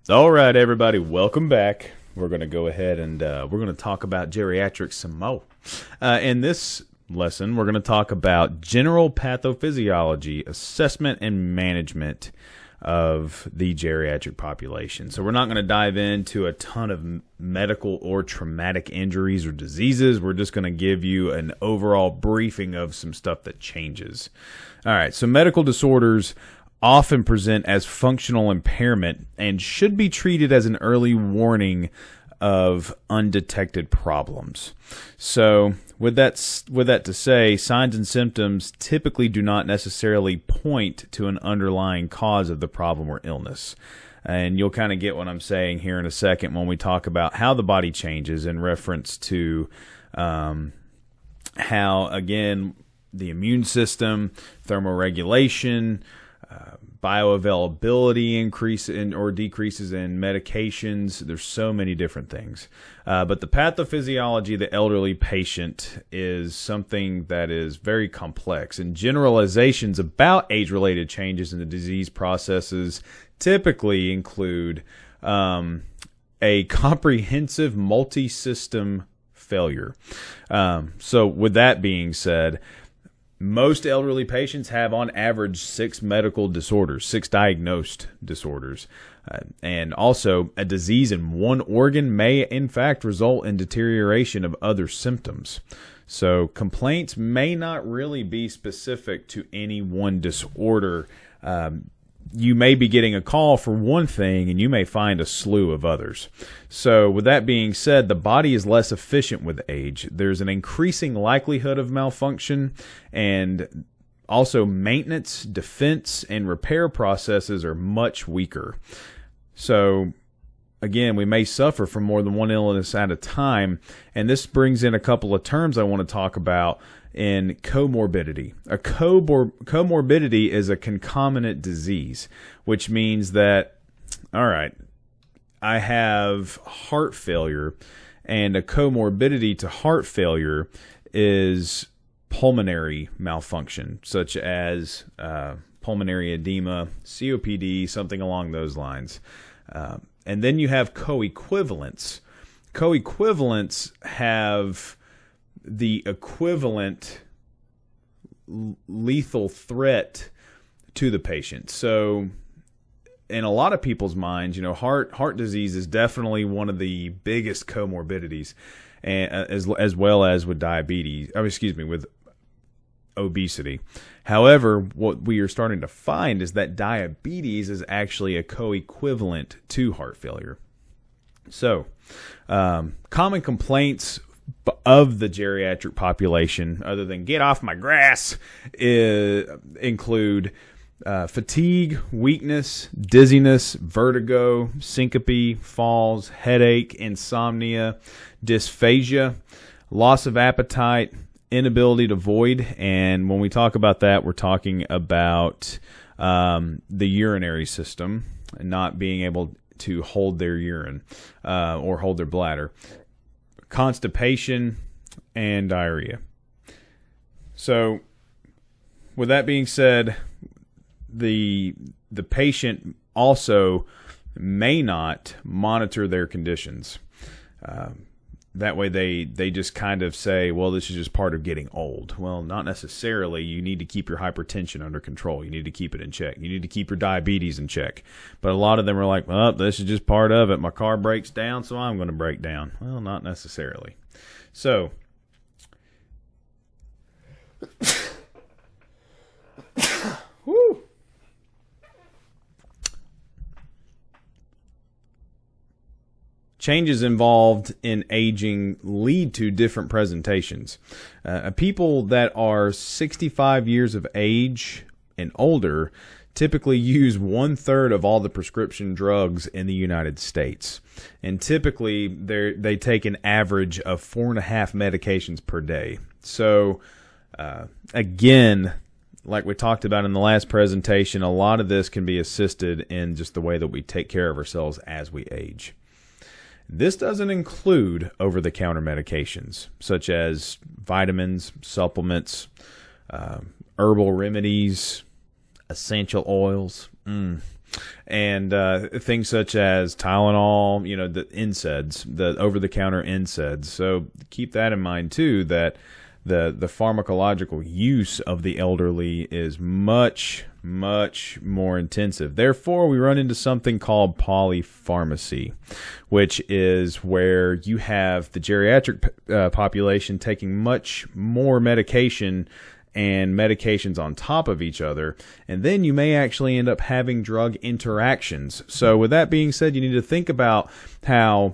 All right, everybody, welcome back. We're going to go ahead and we're going to talk about geriatrics some more. In this lesson, we're going to talk about general pathophysiology, assessment, and management of the geriatric population. So we're not going to dive into a ton of medical or traumatic injuries or diseases. We're just going to give you an overall briefing of some stuff that changes. All right, so medical disorders often present as functional impairment and should be treated as an early warning of undetected problems. So with that to say, signs and symptoms typically do not necessarily point to an underlying cause of the problem or illness. And you'll kind of get what I'm saying here in a second when we talk about how the body changes in reference to how, again, the immune system, thermoregulation, bioavailability increase in or decreases in medications. There's so many different things. But the pathophysiology of the elderly patient is something that is very complex. And generalizations about age-related changes in the disease processes typically include a comprehensive multi-system failure. So with that being said, most elderly patients have, on average, 6 medical disorders, 6 diagnosed disorders. And also, a disease in one organ may, in fact, result in deterioration of other symptoms. So, complaints may not really be specific to any one disorder. You may be getting a call for one thing, and you may find a slew of others. So with that being said, the body is less efficient with age. There's an increasing likelihood of malfunction, and also maintenance, defense, and repair processes are much weaker. So again, we may suffer from more than one illness at a time, and this brings in a couple of terms I want to talk about in comorbidity. A comorbidity is a concomitant disease, which means that, all right, I have heart failure, and a comorbidity to heart failure is pulmonary malfunction, such as pulmonary edema, COPD, something along those lines. And then you have coequivalents. Coequivalents have the equivalent lethal threat to the patient. So in a lot of people's minds, heart disease is definitely one of the biggest comorbidities, and as well as with diabetes, with obesity. However, what we are starting to find is that diabetes is actually a co-equivalent to heart failure. So, common complaints of the geriatric population, other than get off my grass, include fatigue, weakness, dizziness, vertigo, syncope, falls, headache, insomnia, dysphagia, loss of appetite, inability to void. And when we talk about that, we're talking about the urinary system not being able to hold their urine or hold their bladder, constipation, and diarrhea. So with that being said, the patient also may not monitor their conditions. That way they just kind of say, well, this is just part of getting old. Well, not necessarily. You need to keep your hypertension under control. You need to keep it in check. You need to keep your diabetes in check. But a lot of them are like, well, this is just part of it. My car breaks down, so I'm going to break down. Well, not necessarily. So whew. Changes involved in aging lead to different presentations. People that are 65 years of age and older typically use 1/3 of all the prescription drugs in the United States. And typically they take an average of 4.5 medications per day. So again, like we talked about in the last presentation, a lot of this can be assisted in just the way that we take care of ourselves as we age. This doesn't include over-the-counter medications, such as vitamins, supplements, herbal remedies, essential oils. And things such as Tylenol, the NSAIDs, the over-the-counter NSAIDs. So keep that in mind too, that the pharmacological use of the elderly is much, much more intensive. Therefore, we run into something called polypharmacy, which is where you have the geriatric population taking much more medication and medications on top of each other, and then you may actually end up having drug interactions. So with that being said, you need to think about how,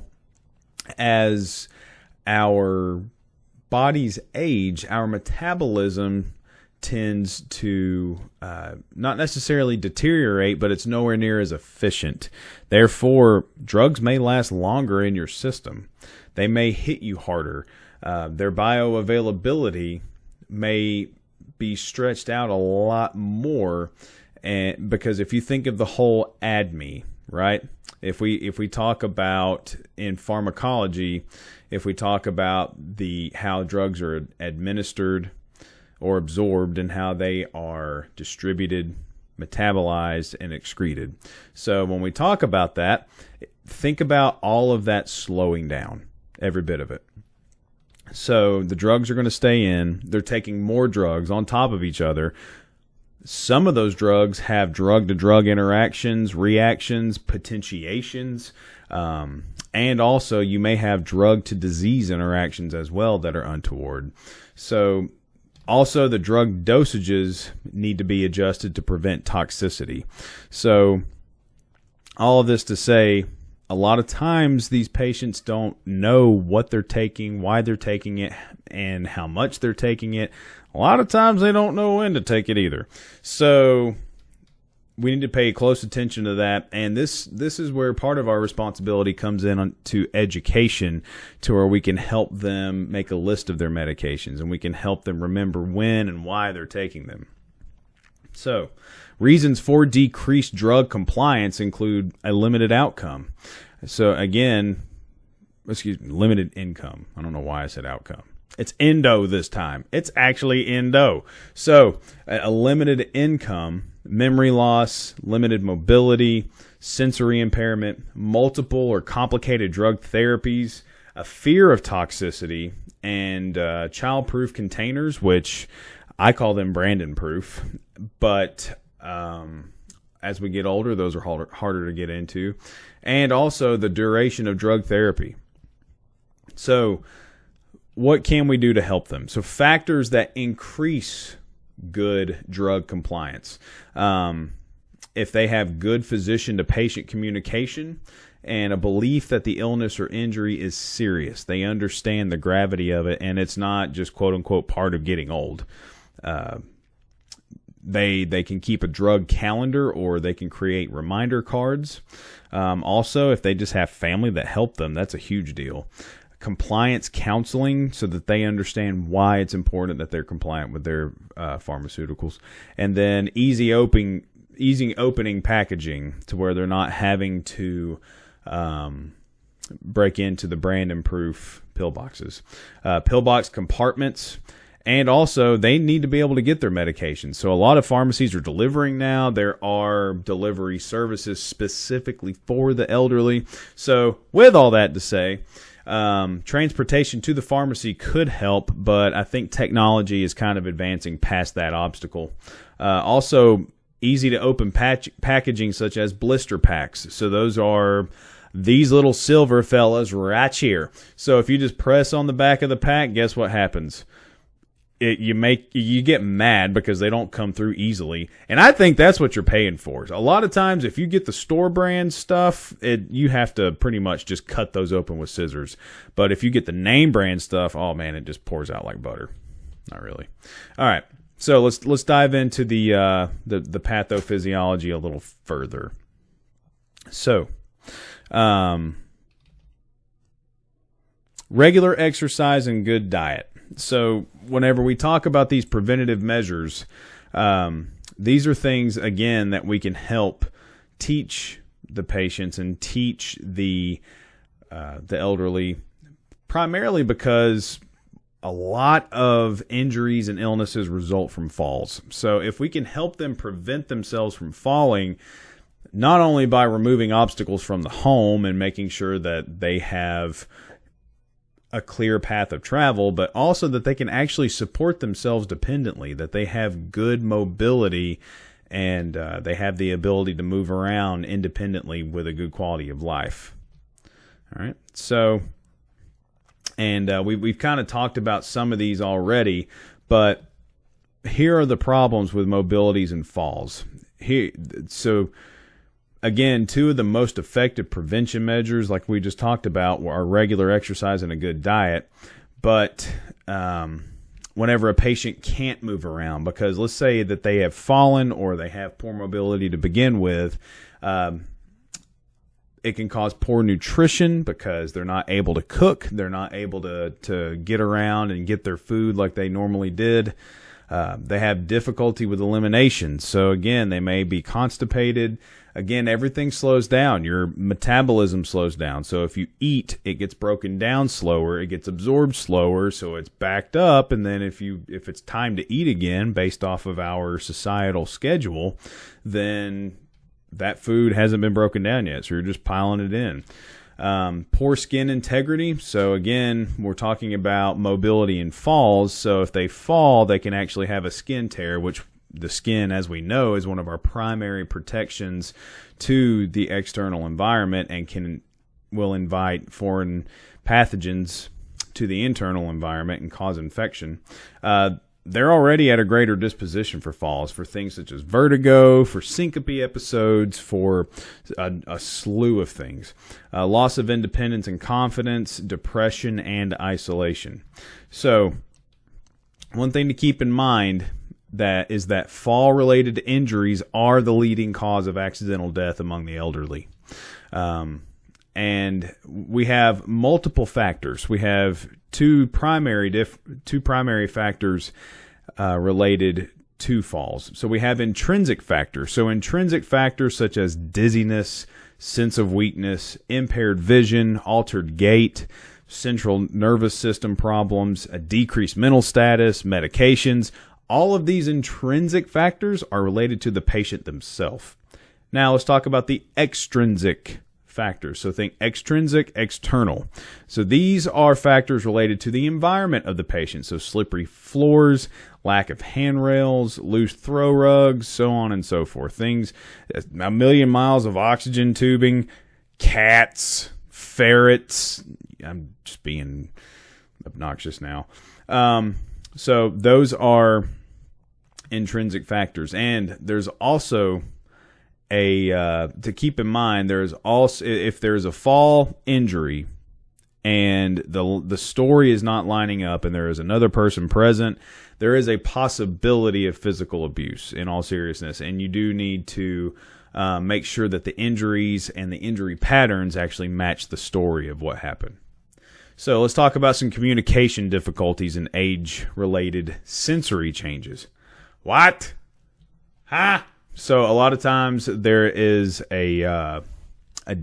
as our bodies age, our metabolism tends to not necessarily deteriorate, but it's nowhere near as efficient. Therefore, drugs may last longer in your system. They may hit you harder. Their bioavailability may be stretched out a lot more, and because if you think of the whole ADME, right? If we talk about in pharmacology, if we talk about how drugs are administered or absorbed and how they are distributed, metabolized, and excreted. So when we talk about that, think about all of that slowing down, every bit of it. So the drugs are going to stay in. They're taking more drugs on top of each other. Some of those drugs have drug-to-drug interactions, reactions, potentiations, and also you may have drug-to-disease interactions as well that are untoward. So also the drug dosages need to be adjusted to prevent toxicity. So all of this to say, a lot of times these patients don't know what they're taking, why they're taking it, and how much they're taking it. A lot of times they don't know when to take it either. So we need to pay close attention to that. And this is where part of our responsibility comes in to education, to where we can help them make a list of their medications and we can help them remember when and why they're taking them. So reasons for decreased drug compliance include a limited outcome. So again, limited income. I don't know why I said outcome. It's endo this time. It's actually endo. So a limited income, memory loss, limited mobility, sensory impairment, multiple or complicated drug therapies, a fear of toxicity, and child-proof containers, which I call them Brandon-proof. But as we get older, those are harder to get into. And also the duration of drug therapy. So what can we do to help them? So factors that increase good drug compliance. If they have good physician-to-patient communication and a belief that the illness or injury is serious, they understand the gravity of it, and it's not just quote-unquote part of getting old. They can keep a drug calendar, or they can create reminder cards. Also, if they just have family that help them, that's a huge deal. Compliance counseling, so that they understand why it's important that they're compliant with their pharmaceuticals. And then easy opening packaging, to where they're not having to break into the Brandon-proof pill boxes. Pillbox compartments. And also, they need to be able to get their medications. So a lot of pharmacies are delivering now. There are delivery services specifically for the elderly. So with all that to say, transportation to the pharmacy could help, but I think technology is kind of advancing past that obstacle. Also, easy to open packaging, such as blister packs. So those are these little silver fellas right here. So if you just press on the back of the pack, guess what happens? You get mad because they don't come through easily. And I think that's what you're paying for. A lot of times, if you get the store brand stuff, you have to pretty much just cut those open with scissors. But if you get the name brand stuff, oh man, it just pours out like butter. Not really. All right. So let's dive into the pathophysiology a little further. So, regular exercise and good diet. So whenever we talk about these preventative measures, these are things, again, that we can help teach the patients and teach the elderly, primarily because a lot of injuries and illnesses result from falls. So if we can help them prevent themselves from falling, not only by removing obstacles from the home and making sure that they have a clear path of travel, but also that they can actually support themselves dependently, that they have good mobility and they have the ability to move around independently with a good quality of life. All right. So, and we've kind of talked about some of these already, but here are the problems with mobilities and falls. So again, two of the most effective prevention measures, like we just talked about, are regular exercise and a good diet. But whenever a patient can't move around, because let's say that they have fallen or they have poor mobility to begin with, it can cause poor nutrition because they're not able to cook. They're not able to get around and get their food like they normally did. They have difficulty with elimination. So again, they may be constipated. Again, everything slows down. Your metabolism slows down. So if you eat, it gets broken down slower. It gets absorbed slower. So it's backed up. And then if it's time to eat again, based off of our societal schedule, then that food hasn't been broken down yet. So you're just piling it in. Poor skin integrity. So again, we're talking about mobility and falls. So if they fall, they can actually have a skin tear, which the skin, as we know, is one of our primary protections to the external environment and will invite foreign pathogens to the internal environment and cause infection. They're already at a greater disposition for falls, for things such as vertigo, for syncope episodes, for a slew of things. Loss of independence and confidence, depression, and isolation. So, one thing to keep in mind is that fall-related injuries are the leading cause of accidental death among the elderly. And we have multiple factors. We have two primary factors related to falls. So we have intrinsic factors. So intrinsic factors such as dizziness, sense of weakness, impaired vision, altered gait, central nervous system problems, a decreased mental status, medications. All of these intrinsic factors are related to the patient themselves. Now let's talk about the extrinsic factors. So think extrinsic, external. So these are factors related to the environment of the patient. So slippery floors, lack of handrails, loose throw rugs, so on and so forth. Things, a million miles of oxygen tubing, cats, ferrets. I'm just being obnoxious now. So those are intrinsic factors. And there's also to keep in mind, there's also, if there's a fall injury and the story is not lining up and there is another person present, there is a possibility of physical abuse in all seriousness. And you do need to make sure that the injuries and the injury patterns actually match the story of what happened. So let's talk about some communication difficulties and age-related sensory changes. What? Huh? So a lot of times there is a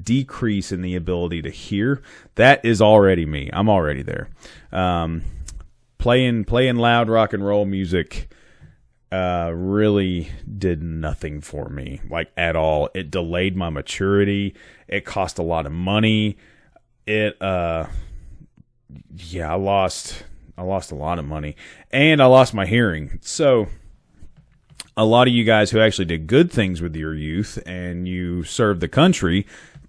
decrease in the ability to hear. That is already me. I'm already there. Playing loud rock and roll music really did nothing for me, like at all. It delayed my maturity. It cost a lot of money. I lost a lot of money, and I lost my hearing. So a lot of you guys who actually did good things with your youth and you served the country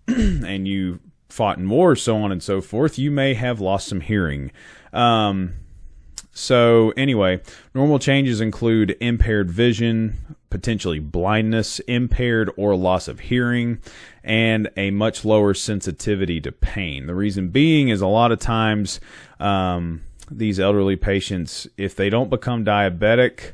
and you fought in wars, so on and so forth, you may have lost some hearing. So anyway, normal changes include impaired vision, potentially blindness, impaired or loss of hearing, and a much lower sensitivity to pain. The reason being is a lot of times these elderly patients, if they don't become diabetic,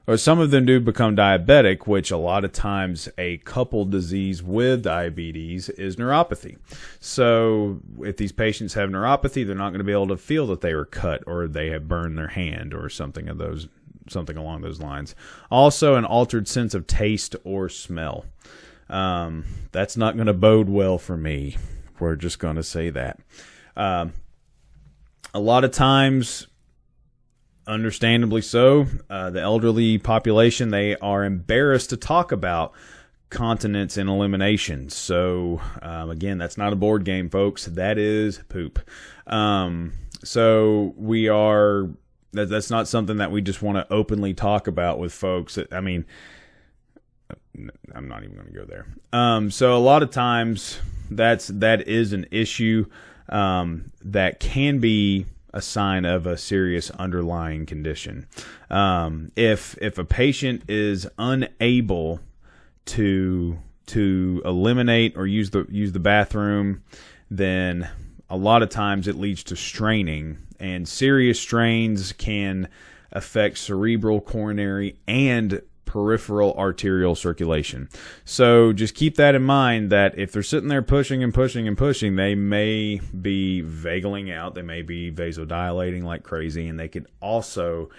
or some of them do become diabetic, which a lot of times a coupled disease with diabetes is neuropathy. So if these patients have neuropathy, they're not going to be able to feel that they were cut or they have burned their hand or something along those lines. Also, an altered sense of taste or smell. That's not going to bode well for me. We're just going to say that. A lot of times, understandably so, the elderly population, they are embarrassed to talk about continence and elimination. So again, that's not a board game, folks. That is poop. So that's not something that we just want to openly talk about with folks. I mean, I'm not even going to go there. So a lot of times that is an issue that can be a sign of a serious underlying condition. If a patient is unable to eliminate or use the bathroom, then a lot of times it leads to straining, and serious strains can affect cerebral, coronary, and peripheral arterial circulation. So just keep that in mind, that if they're sitting there pushing and pushing and pushing, they may be vagling out, they may be vasodilating like crazy, and they could also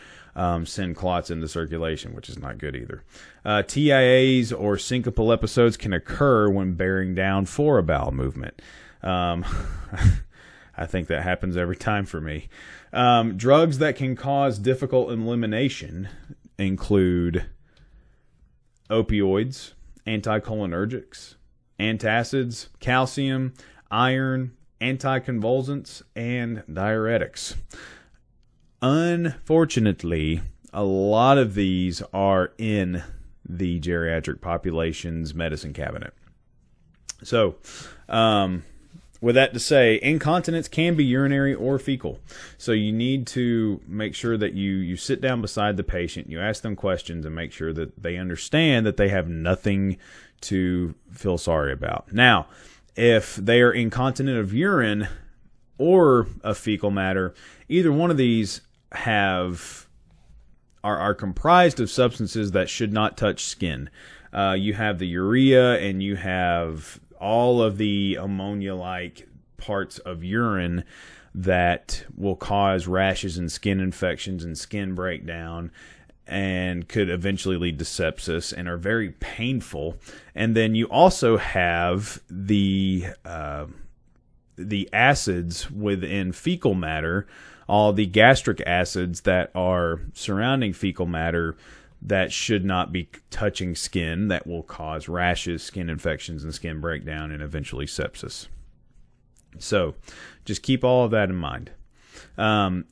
send clots into circulation, which is not good either. TIAs or syncopal episodes can occur when bearing down for a bowel movement. I think that happens every time for me. Drugs that can cause difficult elimination include opioids, anticholinergics, antacids, calcium, iron, anticonvulsants, and diuretics. Unfortunately, a lot of these are in the geriatric population's medicine cabinet. So, with that to say, incontinence can be urinary or fecal. So you need to make sure that you sit down beside the patient, you ask them questions, and make sure that they understand that they have nothing to feel sorry about. Now, if they are incontinent of urine or of fecal matter, either one of these are comprised of substances that should not touch skin. You have the urea, and you have all of the ammonia-like parts of urine that will cause rashes and skin infections and skin breakdown, and could eventually lead to sepsis and are very painful. And then you also have the acids within fecal matter, all the gastric acids that are surrounding fecal matter that should not be touching skin, that will cause rashes, skin infections, and skin breakdown, and eventually sepsis. So just keep all of that in mind.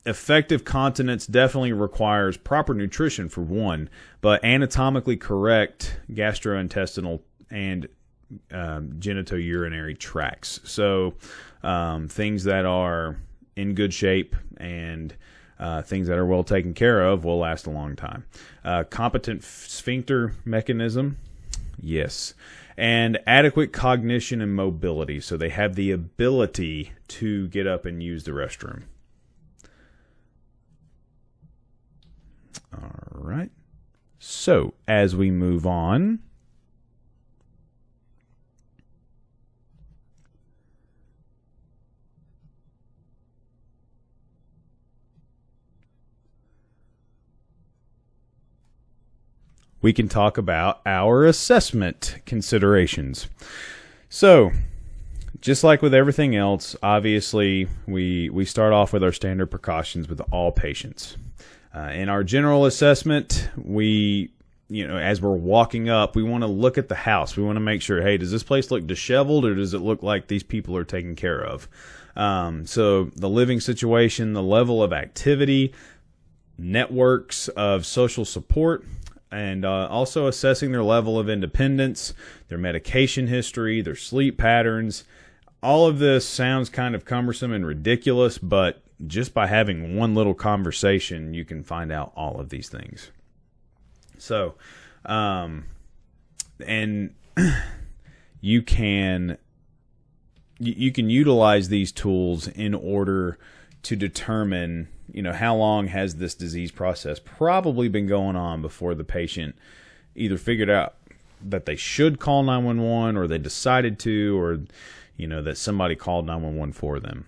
Effective continence definitely requires proper nutrition for one, but anatomically correct gastrointestinal and genitourinary tracts. So things that are in good shape and things that are well taken care of will last a long time. Competent sphincter mechanism, yes. And adequate cognition and mobility, so they have the ability to get up and use the restroom. All right. So, as we move on, we can talk about our assessment considerations. So, just like with everything else, obviously, we start off with our standard precautions with all patients. In our general assessment, as we're walking up, we want to look at the house. We want to make sure, hey, does this place look disheveled, or does it look like these people are taken care of? So the living situation, the level of activity, networks of social support, and also assessing their level of independence, their medication history, their sleep patterns. All of this sounds kind of cumbersome and ridiculous, but just by having one little conversation, you can find out all of these things. So, and you can utilize these tools in order to determine, how long has this disease process probably been going on before the patient either figured out that they should call 911, or they decided to, or, that somebody called 911 for them.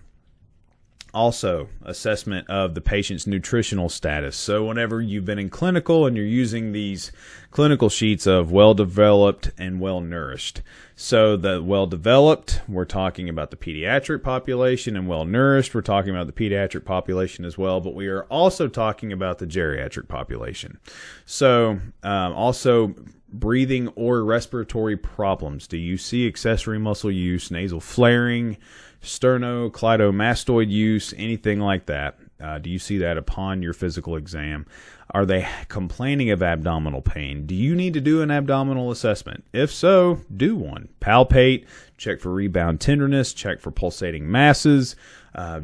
Also, assessment of the patient's nutritional status. So whenever you've been in clinical and you're using these clinical sheets of well-developed and well-nourished. So the well-developed, we're talking about the pediatric population, and well-nourished, we're talking about the pediatric population as well, but we are also talking about the geriatric population. So also breathing or respiratory problems? Do you see accessory muscle use, nasal flaring, sternocleidomastoid use, anything like that? Do you see that upon your physical exam? Are they complaining of abdominal pain? Do you need to do an abdominal assessment? If so, do one. Palpate, check for rebound tenderness, check for pulsating masses,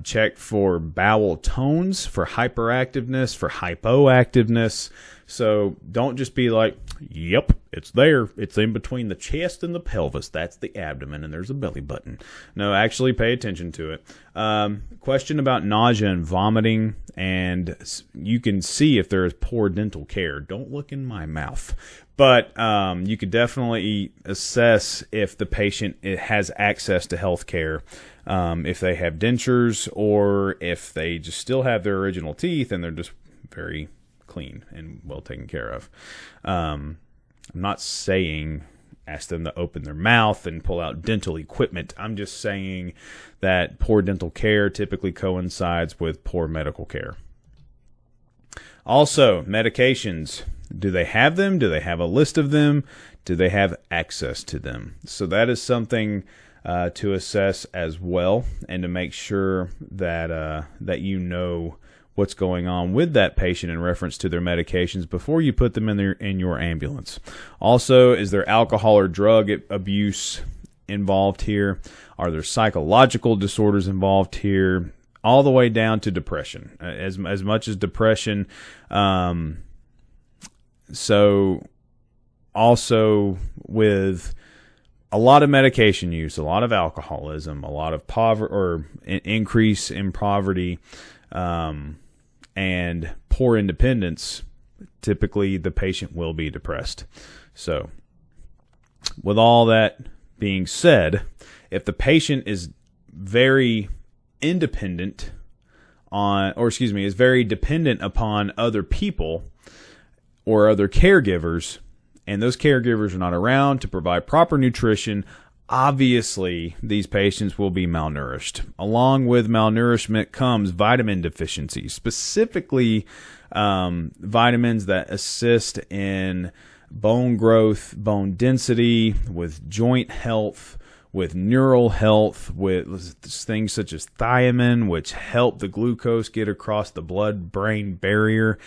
check for bowel tones, for hyperactiveness, for hypoactiveness. So don't just be like, yep, it's there. It's in between the chest and the pelvis. That's the abdomen, and there's a belly button. No, actually pay attention to it. Question about nausea and vomiting, and you can see if there is poor dental care. Don't look in my mouth. But you could definitely assess if the patient has access to health care, if they have dentures, or if they just still have their original teeth and they're just very clean and well taken care of. I'm not saying ask them to open their mouth and pull out dental equipment. I'm just saying that poor dental care typically coincides with poor medical care. Also, medications. Do they have them? Do they have a list of them? Do they have access to them? So that is something to assess as well, and to make sure that that you know what's going on with that patient in reference to their medications before you put them in your ambulance. Also, is there alcohol or drug abuse involved here? Are there psychological disorders involved here? All the way down to depression, as much as depression. So also with a lot of medication use, a lot of alcoholism, a lot of poverty or increase in poverty, and poor independence, typically the patient will be depressed. So with all that being said, if the patient is very independent is very dependent upon other people or other caregivers, and those caregivers are not around to provide proper nutrition, obviously these patients will be malnourished. Along with malnourishment comes vitamin deficiencies, specifically vitamins that assist in bone growth, bone density, with joint health, with neural health, with things such as thiamine, which help the glucose get across the blood-brain barrier.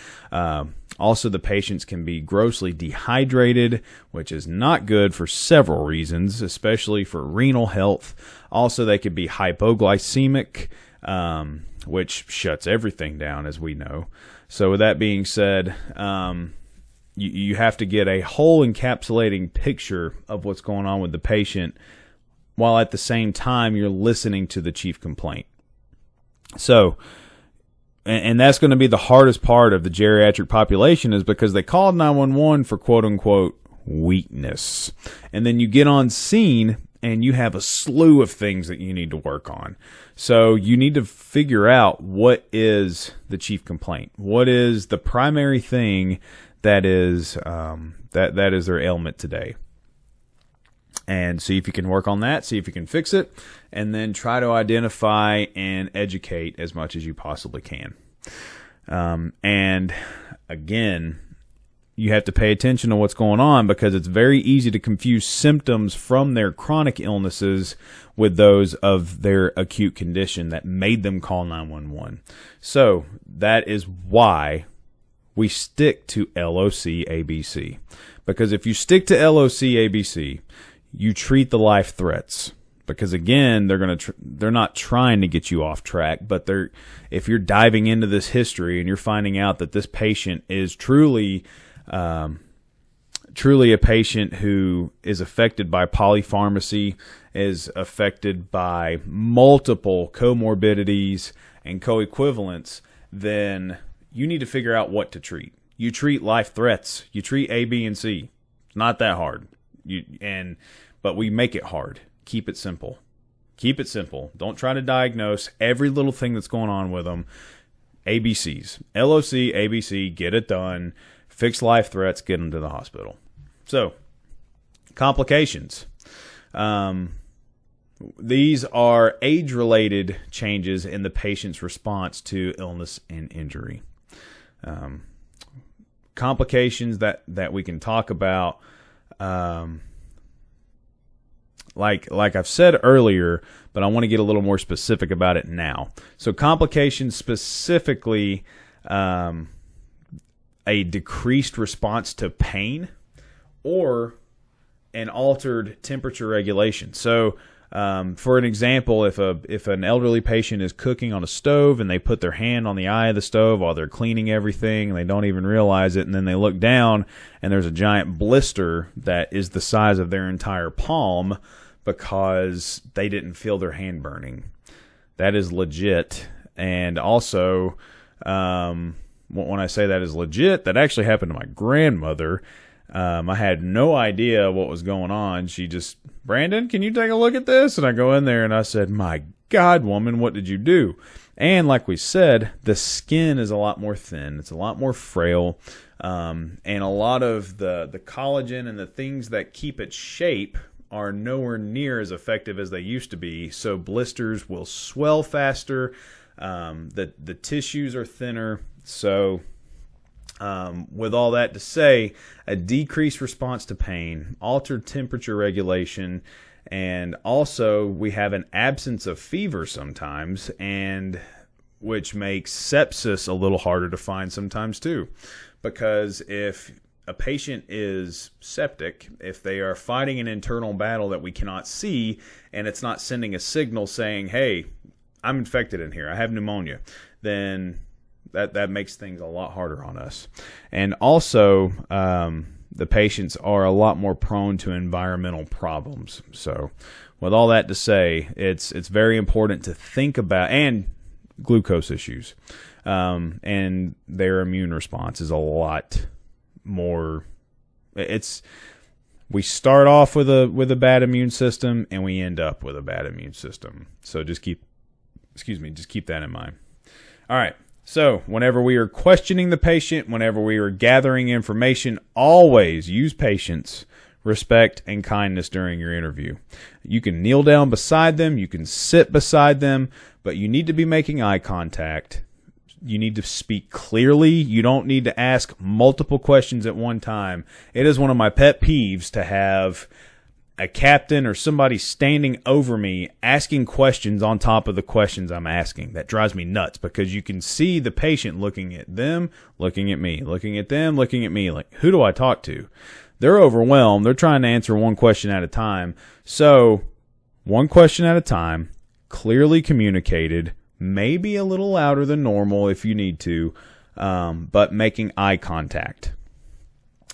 Also, the patients can be grossly dehydrated, which is not good for several reasons, especially for renal health. Also, they could be hypoglycemic, which shuts everything down, as we know. So with that being said, you have to get a whole encapsulating picture of what's going on with the patient, while at the same time you're listening to the chief complaint. So, and that's going to be the hardest part of the geriatric population, is because they called 911 for quote-unquote weakness. And then you get on scene and you have a slew of things that you need to work on. So you need to figure out what is the chief complaint. What is the primary thing that is that is their ailment today. And see if you can work on that, see if you can fix it, and then try to identify and educate as much as you possibly can. And again, you have to pay attention to what's going on, because it's very easy to confuse symptoms from their chronic illnesses with those of their acute condition that made them call 911. So that is why we stick to LOC ABC. Because if you stick to LOC ABC, you treat the life threats, because again, they're not trying to get you off track, but if you're diving into this history and you're finding out that this patient is truly a patient who is affected by polypharmacy, is affected by multiple comorbidities and coequivalents, then you need to figure out what to treat. You treat life threats. You treat A, B, and C. It's not that hard. But we make it hard. Keep it simple. Keep it simple. Don't try to diagnose every little thing that's going on with them. ABCs. LOC, ABC, get it done. Fix life threats, get them to the hospital. So, complications. These are age-related changes in the patient's response to illness and injury. Complications that we can talk about like I've said earlier, but I want to get a little more specific about it now. So complications specifically, a decreased response to pain or an altered temperature regulation. So for an example, if an elderly patient is cooking on a stove and they put their hand on the eye of the stove while they're cleaning everything and they don't even realize it, and then they look down and there's a giant blister that is the size of their entire palm because they didn't feel their hand burning. That is legit. And also, when I say that is legit, that actually happened to my grandmother. I had no idea what was going on. She just, Brandon, can you take a look at this? And I go in there and I said, my God, woman, what did you do? And like we said, the skin is a lot more thin. It's a lot more frail. And a lot of the collagen and the things that keep its shape are nowhere near as effective as they used to be. So blisters will swell faster. The tissues are thinner. So with all that to say, a decreased response to pain, altered temperature regulation, and also we have an absence of fever sometimes, and which makes sepsis a little harder to find sometimes too. Because if a patient is septic, if they are fighting an internal battle that we cannot see, and it's not sending a signal saying, hey, I'm infected in here, I have pneumonia, then that makes things a lot harder on us. And also, the patients are a lot more prone to environmental problems. So with all that to say, it's very important to think about, and glucose issues. And their immune response is a lot more. We start off with a bad immune system and we end up with a bad immune system. So just keep that in mind. All right. So whenever we are questioning the patient, whenever we are gathering information, always use patience, respect, and kindness during your interview. You can kneel down beside them, you can sit beside them, but you need to be making eye contact. You need to speak clearly. You don't need to ask multiple questions at one time. It is one of my pet peeves to have a captain or somebody standing over me asking questions on top of the questions I'm asking. That drives me nuts because you can see the patient looking at them, looking at me, looking at them, looking at me. Like, who do I talk to? They're overwhelmed. They're trying to answer one question at a time. So, one question at a time, clearly communicated, maybe a little louder than normal if you need to, but making eye contact.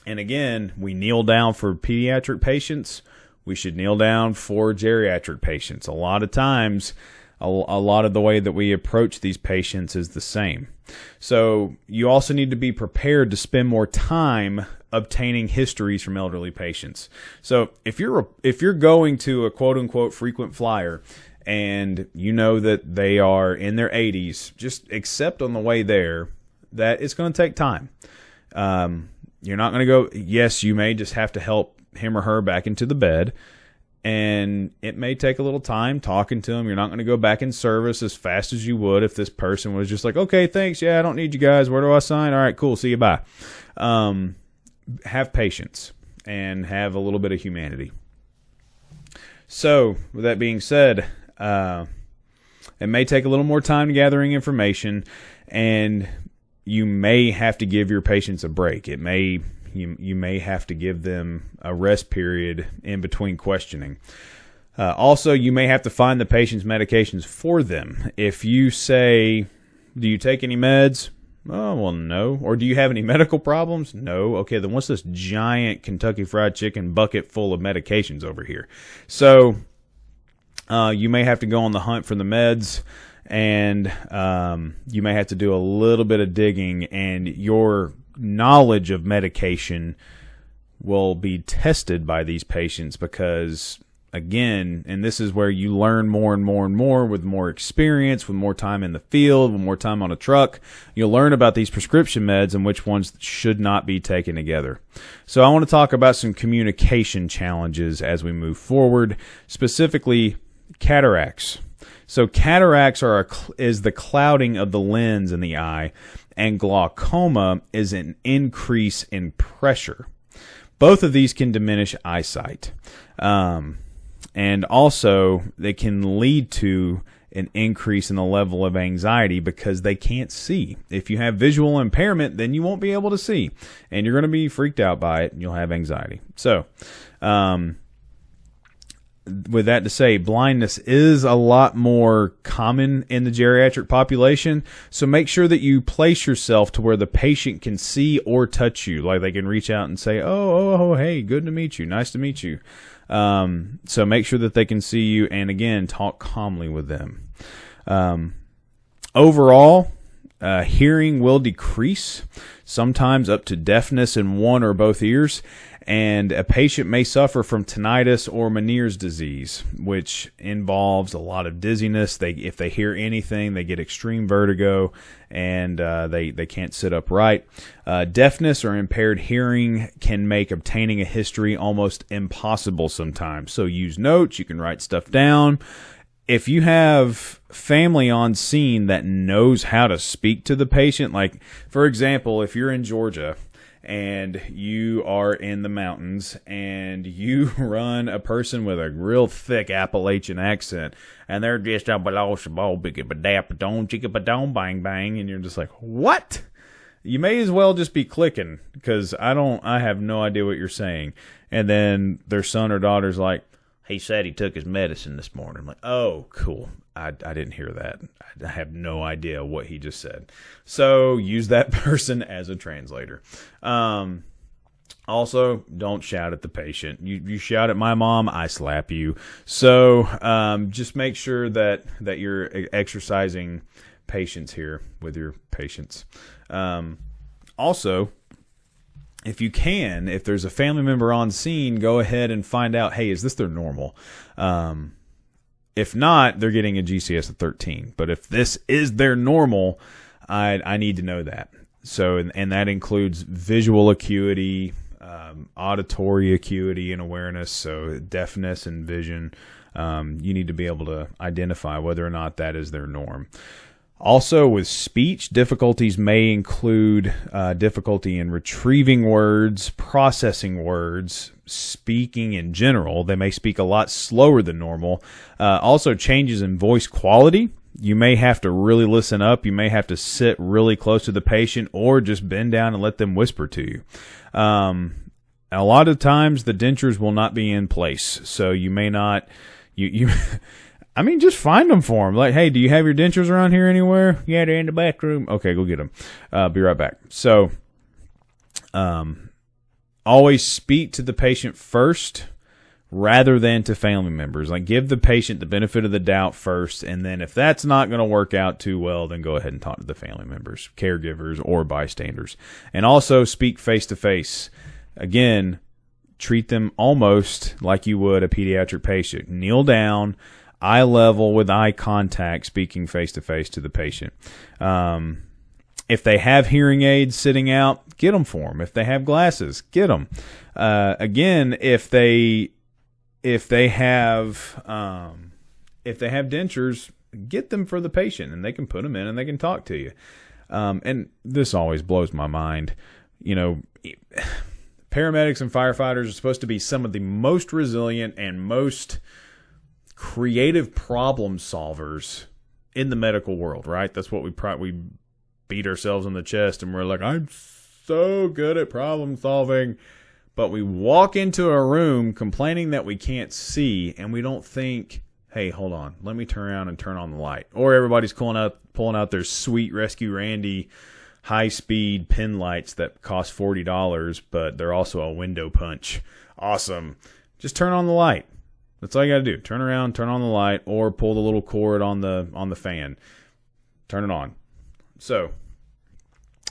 And again, we kneel down for pediatric patients. We should kneel down for geriatric patients. A lot of times, a lot of the way that we approach these patients is the same. So you also need to be prepared to spend more time obtaining histories from elderly patients. So if you're going to a quote-unquote frequent flyer and you know that they are in their 80s, just accept on the way there that it's going to take time. You're not going to go, yes, you may just have to help him or her back into the bed, and it may take a little time talking to them. You're not going to go back in service as fast as you would if this person was just like, okay, thanks, yeah, I don't need you guys, where do I sign? All right, cool, see you, bye. Have patience and have a little bit of humanity. So with that being said, it may take a little more time gathering information, and you may have to give your patients a break. You may have to give them a rest period in between questioning. Also, you may have to find the patient's medications for them. If you say, do you take any meds? Oh, well, no. Or do you have any medical problems? No. Okay, then what's this giant Kentucky Fried Chicken bucket full of medications over here? So you may have to go on the hunt for the meds, and you may have to do a little bit of digging, and your knowledge of medication will be tested by these patients because, again, and this is where you learn more and more and more with more experience, with more time in the field, with more time on a truck. You'll learn about these prescription meds and which ones should not be taken together. So I want to talk about some communication challenges as we move forward, specifically cataracts. So cataracts is the clouding of the lens in the eye, and glaucoma is an increase in pressure. both of these can diminish eyesight. And also, they can lead to an increase in the level of anxiety because they can't see. If you have visual impairment, then you won't be able to see, and you're going to be freaked out by it, and you'll have anxiety. So, with that to say, blindness is a lot more common in the geriatric population, so make sure that you place yourself to where the patient can see or touch you, like they can reach out and say, oh, hey, good to meet you, nice to meet you. So make sure that they can see you, and again, talk calmly with them. Overall, hearing will decrease, sometimes up to deafness in one or both ears, and a patient may suffer from tinnitus or Meniere's disease, which involves a lot of dizziness. If they hear anything, they get extreme vertigo, and they can't sit upright. Deafness or impaired hearing can make obtaining a history almost impossible sometimes. So use notes. You can write stuff down. If you have family on scene that knows how to speak to the patient, like, for example, if you're in Georgia and you are in the mountains and you run a person with a real thick Appalachian accent and they're just a below bang bang, and you're just like, what? You may as well just be clicking, because I have no idea what you're saying. And then their son or daughter's like, he said he took his medicine this morning. I'm like, oh, cool. I didn't hear that. I have no idea what he just said. So use that person as a translator. Also, don't shout at the patient. You shout at my mom, I slap you. So just make sure that you're exercising patience here with your patients. Also, if you can, if there's a family member on scene, go ahead and find out, hey, is this their normal? If not, they're getting a GCS of 13. But if this is their normal, I need to know that. So, and that includes visual acuity, auditory acuity and awareness, so deafness and vision. You need to be able to identify whether or not that is their norm. Also, with speech, difficulties may include difficulty in retrieving words, processing words, speaking in general. They may speak a lot slower than normal. Also, changes in voice quality. You may have to really listen up. You may have to sit really close to the patient or just bend down and let them whisper to you. A lot of times, the dentures will not be in place, so you may not... I mean, just find them for them. Like, hey, do you have your dentures around here anywhere? Yeah, they're in the bathroom. Okay, go get them. Be right back. So, always speak to the patient first rather than to family members. Like, give the patient the benefit of the doubt first, and then if that's not going to work out too well, then go ahead and talk to the family members, caregivers, or bystanders. And also speak face-to-face. Again, treat them almost like you would a pediatric patient. Kneel down, eye level with eye contact, speaking face-to-face to the patient. If they have hearing aids sitting out, get them for them. If they have glasses, get them. Again, if they have dentures, get them for the patient, and they can put them in and they can talk to you. And this always blows my mind. You know, paramedics and firefighters are supposed to be some of the most resilient and most creative problem solvers in the medical world, right? That's what we beat ourselves on the chest, and we're like, I'm so good at problem solving. But we walk into a room complaining that we can't see, and we don't think, hey, hold on, let me turn around and turn on the light. Or everybody's pulling out their sweet Rescue Randy high-speed pin lights that cost $40, but they're also a window punch. Awesome. Just turn on the light. That's all you got to do. Turn around, turn on the light, or pull the little cord on the fan. Turn it on. So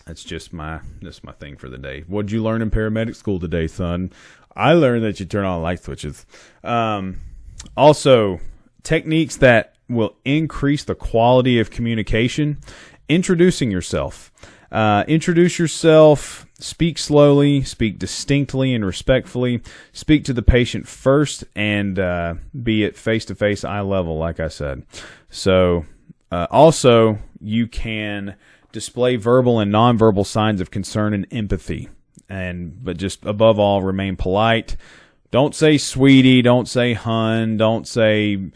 that's just my thing for the day. What'd you learn in paramedic school today, son? I learned that you turn on light switches. Also, techniques that will increase the quality of communication. Introducing yourself. Introduce yourself. Speak slowly, speak distinctly and respectfully. Speak to the patient first, and be at face-to-face, eye level, like I said. So, also, you can display verbal and nonverbal signs of concern and empathy. But just above all, remain polite. Don't say sweetie. Don't say hun. Don't say.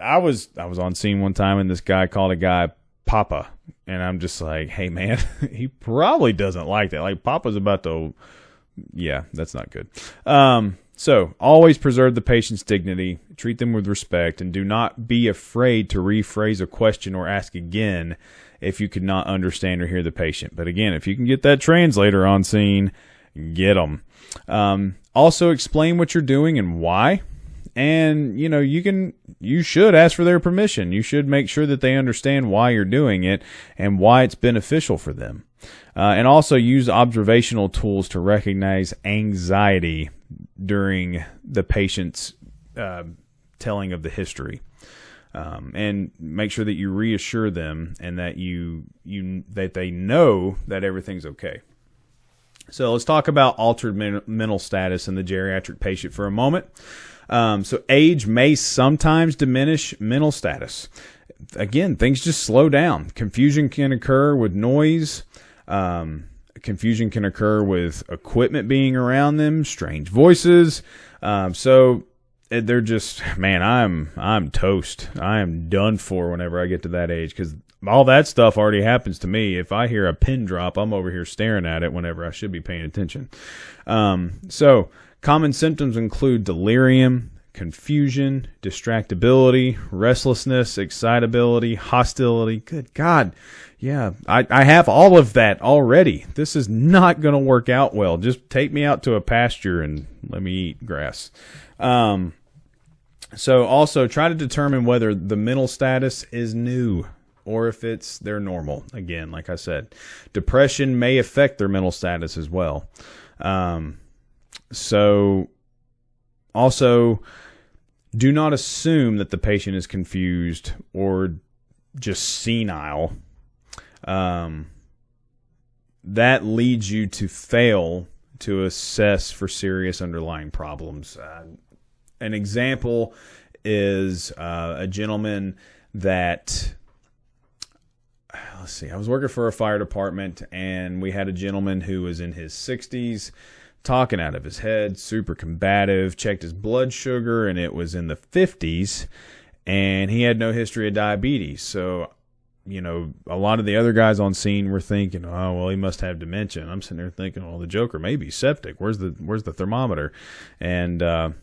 I was on scene one time and this guy called a guy Papa, and I'm just like, hey man, he probably doesn't like that. Like Papa's about to. Yeah, that's not good. So always preserve the patient's dignity, treat them with respect, and do not be afraid to rephrase a question or ask again if you could not understand or hear the patient. But again, if you can get that translator on scene, get them. Also explain what you're doing and why. And, you should ask for their permission. You should make sure that they understand why you're doing it and why it's beneficial for them. And also use observational tools to recognize anxiety during the patient's telling of the history. And make sure that you reassure them and that that they know that everything's okay. So let's talk about altered mental status in the geriatric patient for a moment. So age may sometimes diminish mental status. Again, things just slow down. Confusion can occur with noise. Confusion can occur with equipment being around them, strange voices. So they're just, man, I'm toast. I am done for whenever I get to that age, because all that stuff already happens to me. If I hear a pin drop, I'm over here staring at it whenever I should be paying attention. So common symptoms include delirium, confusion, distractibility, restlessness, excitability, hostility. Good God. Yeah, I have all of that already. This is not going to work out well. Just take me out to a pasture and let me eat grass. So also try to determine whether the mental status is new or if it's their normal. Again, like I said, depression may affect their mental status as well. So also do not assume that the patient is confused or just senile. That leads you to fail to assess for serious underlying problems. An example is a gentleman that, let's see, I was working for a fire department and we had a gentleman who was in his 60s, talking out of his head, super combative, checked his blood sugar and it was in the 50s, and he had no history of diabetes. So, a lot of the other guys on scene were thinking, oh, well, he must have dementia. And I'm sitting there thinking, well, the Joker may be septic. Where's the thermometer? And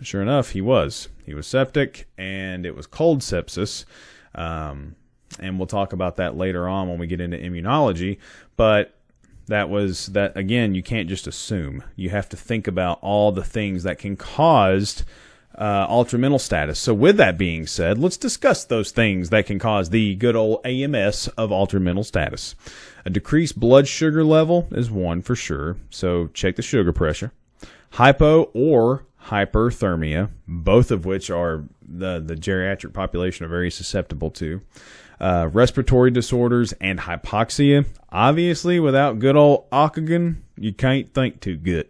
sure enough, he was septic, and it was cold sepsis. And we'll talk about that later on when we get into immunology. But that again, you can't just assume. You have to think about all the things that can cause altered mental status. So with that being said, let's discuss those things that can cause the good old AMS of altered mental status. A decreased blood sugar level is one for sure. So check the sugar pressure. Hypo or hyperthermia, both of which are the geriatric population are very susceptible to. Respiratory disorders and hypoxia. Obviously, without good old oxygen, you can't think too good.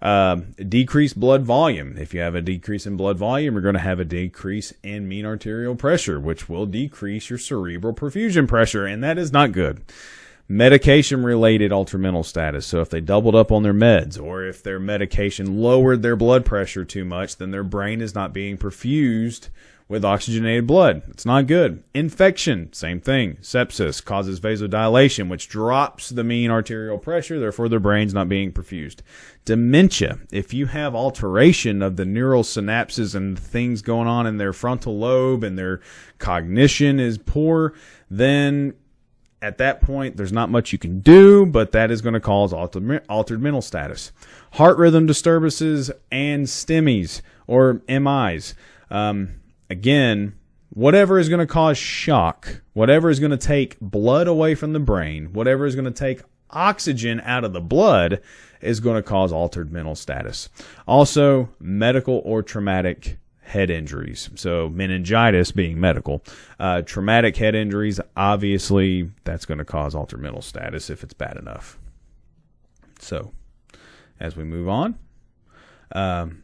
Decreased blood volume. If you have a decrease in blood volume, you're going to have a decrease in mean arterial pressure, which will decrease your cerebral perfusion pressure, and that is not good. Medication-related altered mental status. So if they doubled up on their meds, or if their medication lowered their blood pressure too much, then their brain is not being perfused with oxygenated blood. It's not good. Infection, same thing. Sepsis causes vasodilation, which drops the mean arterial pressure, therefore their brain's not being perfused. Dementia, if you have alteration of the neural synapses and things going on in their frontal lobe and their cognition is poor, then at that point, there's not much you can do, but that is going to cause altered mental status. Heart rhythm disturbances and STEMIs or MIs. Again, whatever is going to cause shock, whatever is going to take blood away from the brain, whatever is going to take oxygen out of the blood is going to cause altered mental status. Also, medical or traumatic head injuries. So meningitis being medical. Traumatic head injuries, obviously, that's going to cause altered mental status if it's bad enough. So, as we move on,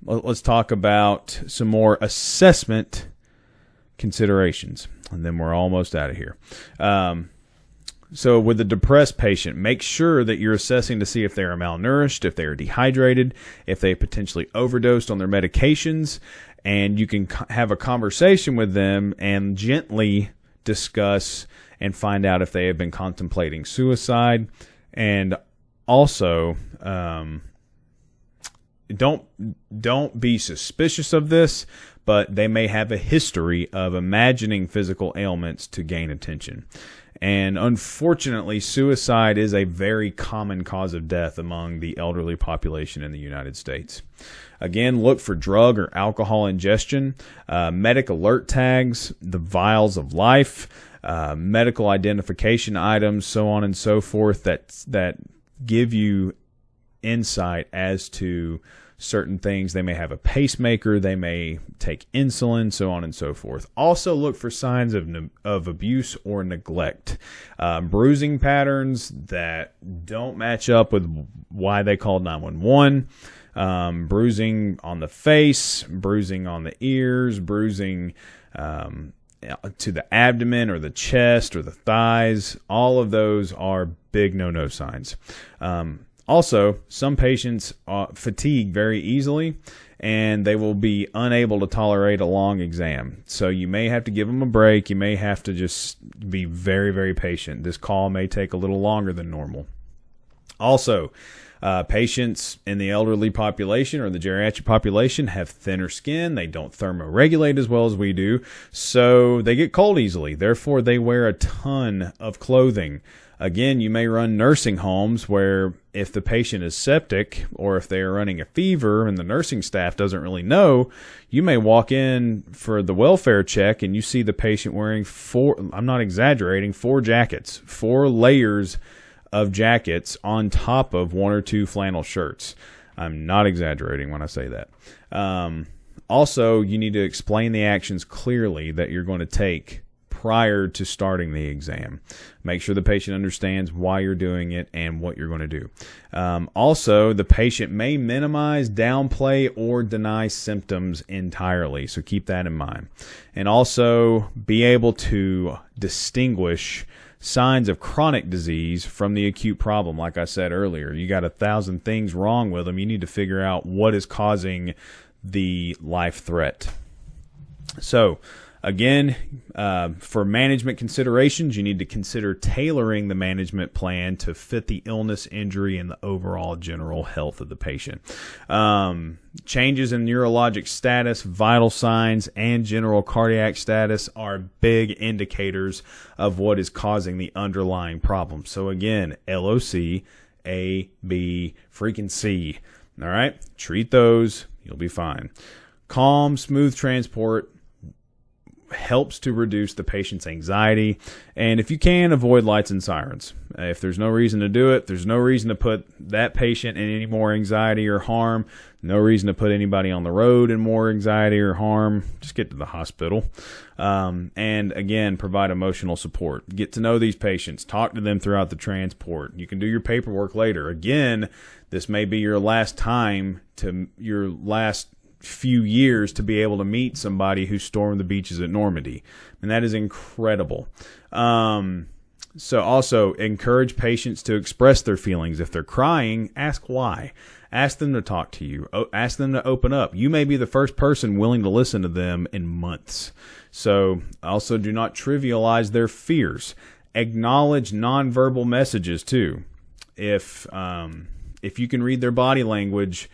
let's talk about some more assessment considerations, and then we're almost out of here. So with a depressed patient, make sure that you're assessing to see if they are malnourished, if they are dehydrated, if they potentially overdosed on their medications, and you can have a conversation with them and gently discuss and find out if they have been contemplating suicide. And also, don't be suspicious of this, but they may have a history of imagining physical ailments to gain attention. And unfortunately, suicide is a very common cause of death among the elderly population in the United States. Again, look for drug or alcohol ingestion, MedicAlert tags, the Vials of Life, medical identification items, so on and so forth, that give you insight as to certain things. They may have a pacemaker, they may take insulin, so on and so forth. Also look for signs of abuse or neglect. Bruising patterns that don't match up with why they called 911. Bruising on the face, bruising on the ears, bruising to the abdomen or the chest or the thighs. All of those are big no-no signs. Also, some patients fatigue very easily, and they will be unable to tolerate a long exam. So you may have to give them a break. You may have to just be very, very patient. This call may take a little longer than normal. Also, patients in the elderly population or the geriatric population have thinner skin. They don't thermoregulate as well as we do, so they get cold easily. Therefore, they wear a ton of clothing. Again, you may run nursing homes where if the patient is septic or if they are running a fever and the nursing staff doesn't really know, you may walk in for the welfare check and you see the patient wearing 4, I'm not exaggerating, 4 jackets, 4 layers of jackets on top of 1 or 2 flannel shirts. I'm not exaggerating when I say that. Also, you need to explain the actions clearly that you're going to take prior to starting the exam. Make sure the patient understands why you're doing it and what you're going to do. Also, the patient may minimize, downplay, or deny symptoms entirely, so keep that in mind. And also, be able to distinguish signs of chronic disease from the acute problem. Like I said earlier, you got 1,000 things wrong with them. You need to figure out what is causing the life threat. So, again, for management considerations, you need to consider tailoring the management plan to fit the illness, injury, and the overall general health of the patient. Changes in neurologic status, vital signs, and general cardiac status are big indicators of what is causing the underlying problem. So again, LOC, A, B, freaking C. All right? Treat those. You'll be fine. Calm, smooth transport helps to reduce the patient's anxiety, and if you can, avoid lights and sirens. If there's no reason to do it, there's no reason to put that patient in any more anxiety or harm, no reason to put anybody on the road in more anxiety or harm. Just get to the hospital. And again, provide emotional support. Get to know these patients. Talk to them throughout the transport. You can do your paperwork later. Again, this may be your last few years to be able to meet somebody who stormed the beaches at Normandy, and that is incredible. So also encourage patients to express their feelings. If they're crying, ask why. Ask them to talk to you. Ask them to open up. You may be the first person willing to listen to them in months. So also do not trivialize their fears. Acknowledge nonverbal messages too. If you can read their body language,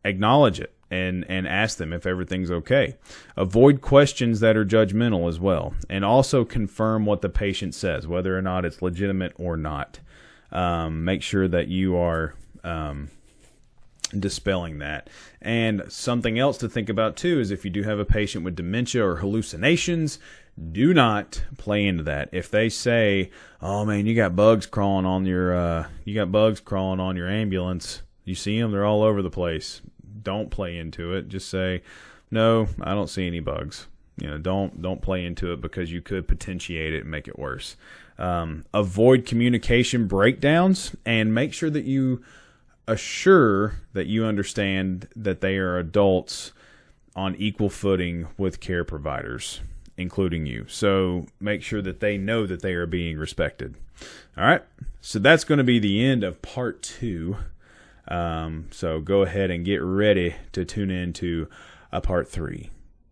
acknowledge it. And ask them if everything's okay. Avoid questions that are judgmental as well. And also confirm what the patient says, whether or not it's legitimate or not. Make sure that you are dispelling that. And something else to think about too is if you do have a patient with dementia or hallucinations, do not play into that. If they say, "Oh man, you got bugs crawling on your ambulance. You see them? They're all over the place." Don't play into it. Just say, "No, I don't see any bugs." Don't play into it because you could potentiate it and make it worse. Avoid communication breakdowns and make sure that you assure that you understand that they are adults on equal footing with care providers. including you. So make sure that they know that they are being respected. All right. So that's going to be the end of part 2. So go ahead and get ready to tune in to part 3.